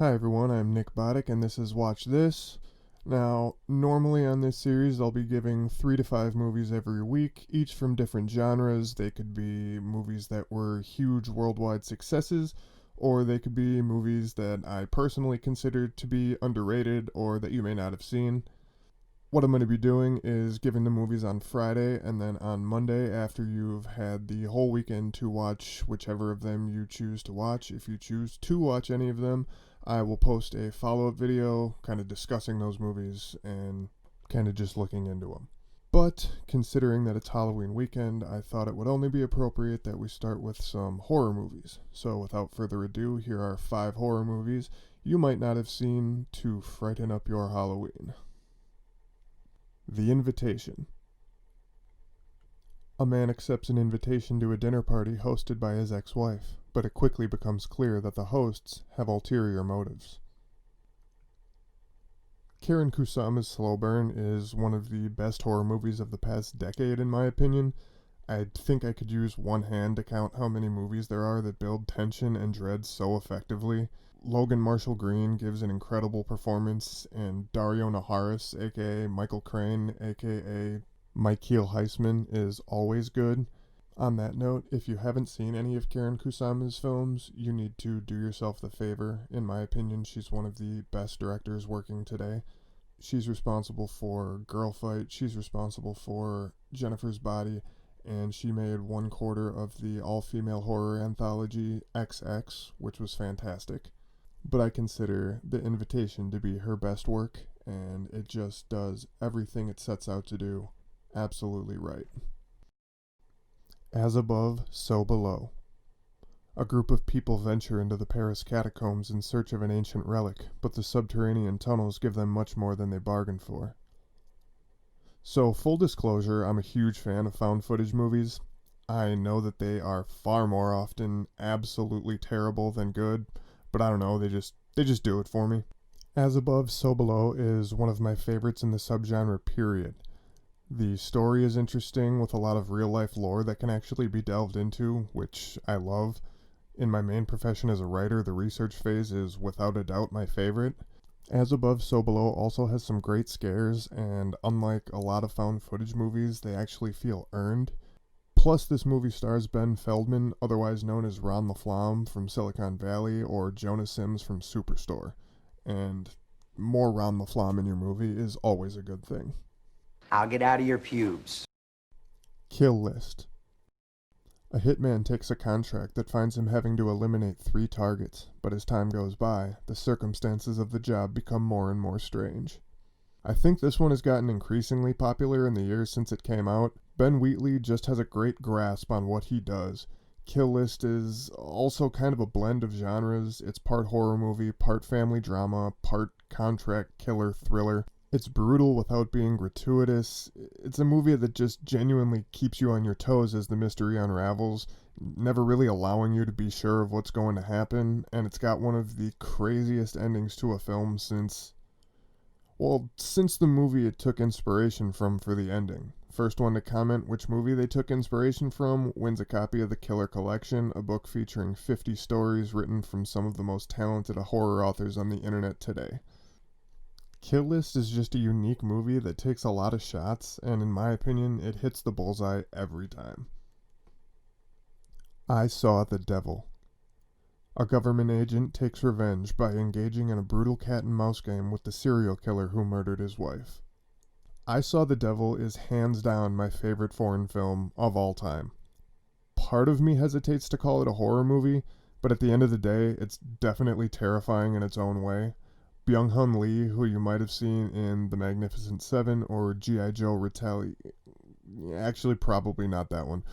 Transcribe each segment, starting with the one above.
Hi everyone, I'm Nick Boddick and this is Watch This. Now, normally on this series I'll be giving 3 to 5 movies every week, each from different genres. They could be movies that were huge worldwide successes, or they could be movies that I personally consider to be underrated or that you may not have seen. What I'm going to be doing is giving the movies on Friday, and then on Monday, after you've had the whole weekend to watch whichever of them you choose to watch, if you choose to watch any of them, I will post a follow up video kind of discussing those movies and kind of just looking into them. But considering that it's Halloween weekend, I thought it would only be appropriate that we start with some horror movies. So without further ado, here are 5 horror movies you might not have seen to frighten up your Halloween. The Invitation. A man accepts an invitation to a dinner party hosted by his ex-wife, but it quickly becomes clear that the hosts have ulterior motives. Karyn Kusama's Slow Burn is one of the best horror movies of the past decade in my opinion. I think I could use one hand to count how many movies there are that build tension and dread so effectively. Logan Marshall Green gives an incredible performance, and Dario Naharis, aka Michael Crane, aka Michael Heisman, is always good. On that note, if you haven't seen any of Karyn Kusama's films, you need to do yourself the favor. In my opinion, she's one of the best directors working today. She's responsible for Girl Fight, she's responsible for Jennifer's Body, and she made 1/4 of the all-female horror anthology XX, which was fantastic. But I consider The Invitation to be her best work, and it just does everything it sets out to do absolutely right. As above, so below. A group of people venture into the Paris catacombs in search of an ancient relic, but the subterranean tunnels give them much more than they bargained for. So, full disclosure, I'm a huge fan of found footage movies. I know that they are far more often absolutely terrible than good, but I don't know, they just do it for me. As Above, So Below is one of my favorites in the subgenre period. The story is interesting with a lot of real life lore that can actually be delved into, which I love. In my main profession as a writer, the research phase is without a doubt my favorite. As Above, So Below also has some great scares, and unlike a lot of found footage movies, they actually feel earned. Plus, this movie stars Ben Feldman, otherwise known as Ron LaFlamme from Silicon Valley, or Jonah Sims from Superstore. And more Ron LaFlamme in your movie is always a good thing. I'll get out of your pubes. Kill List. A hitman takes a contract that finds him having to eliminate 3 targets, but as time goes by, the circumstances of the job become more and more strange. I think this one has gotten increasingly popular in the years since it came out. Ben Wheatley just has a great grasp on what he does. Kill List is also kind of a blend of genres. It's part horror movie, part family drama, part contract killer thriller. It's brutal without being gratuitous. It's a movie that just genuinely keeps you on your toes as the mystery unravels, never really allowing you to be sure of what's going to happen, and it's got one of the craziest endings to a film since the movie it took inspiration from for the ending. First one to comment which movie they took inspiration from wins a copy of The Killer Collection, a book featuring 50 stories written from some of the most talented horror authors on the internet today. Kill List is just a unique movie that takes a lot of shots, and in my opinion, it hits the bullseye every time. I Saw the Devil. A government agent takes revenge by engaging in a brutal cat and mouse game with the serial killer who murdered his wife. I Saw the Devil is hands down my favorite foreign film of all time. Part of me hesitates to call it a horror movie, but at the end of the day, it's definitely terrifying in its own way. Byung-Hun Lee, who you might have seen in The Magnificent Seven or G.I. Joe actually probably not that one,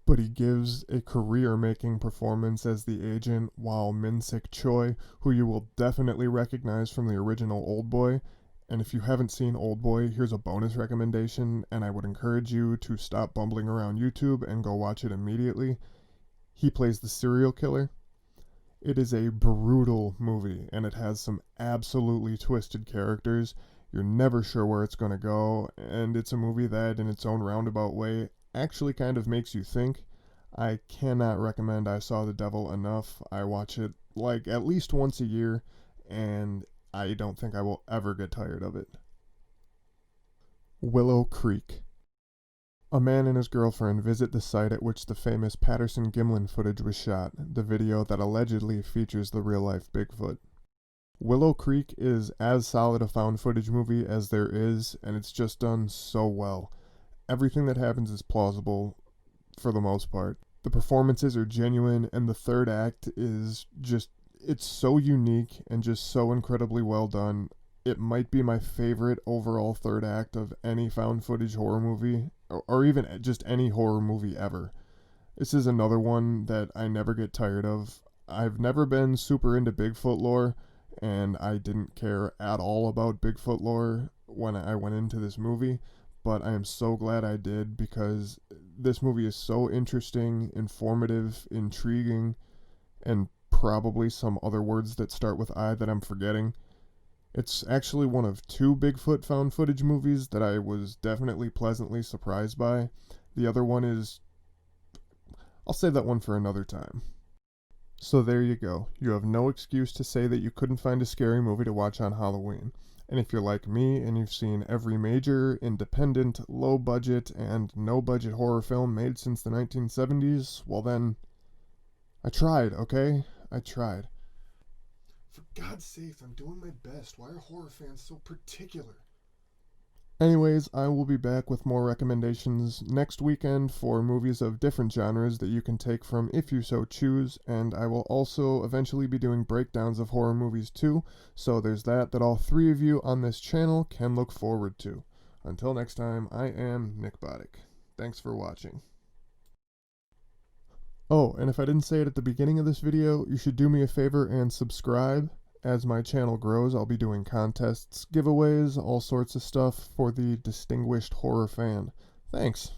but he gives a career-making performance as the agent, while Min-Sik Choi, who you will definitely recognize from the original Oldboy. And if you haven't seen Oldboy, here's a bonus recommendation, and I would encourage you to stop bumbling around YouTube and go watch it immediately. He plays the serial killer. It is a brutal movie, and it has some absolutely twisted characters. You're never sure where it's going to go, and it's a movie that, in its own roundabout way, actually kind of makes you think. I cannot recommend I Saw the Devil enough. I watch it like at least once a year, and I don't think I will ever get tired of it. Willow Creek. A man and his girlfriend visit the site at which the famous Patterson-Gimlin footage was shot, the video that allegedly features the real-life Bigfoot. Willow Creek is as solid a found footage movie as there is, and it's just done so well. Everything that happens is plausible, for the most part. The performances are genuine, and the third act is just, it's so unique and just so incredibly well done. It might be my favorite overall third act of any found footage horror movie, or even just any horror movie ever. This is another one that I never get tired of. I've never been super into Bigfoot lore, and I didn't care at all about Bigfoot lore when I went into this movie, but I am so glad I did, because this movie is so interesting, informative, intriguing, and probably some other words that start with I that I'm forgetting. It's actually one of two Bigfoot found footage movies that I was definitely pleasantly surprised by. The other one is... I'll save that one for another time. So there you go. You have no excuse to say that you couldn't find a scary movie to watch on Halloween. And if you're like me and you've seen every major, independent, low-budget, and no-budget horror film made since the 1970s, well then, I tried, okay? I tried. For God's sake, I'm doing my best. Why are horror fans so particular? Anyways, I will be back with more recommendations next weekend for movies of different genres that you can take from if you so choose, and I will also eventually be doing breakdowns of horror movies too, so there's that all three of you on this channel can look forward to. Until next time, I am Nick Boddick. Thanks for watching. Oh, and if I didn't say it at the beginning of this video, you should do me a favor and subscribe. As my channel grows, I'll be doing contests, giveaways, all sorts of stuff for the distinguished horror fan. Thanks.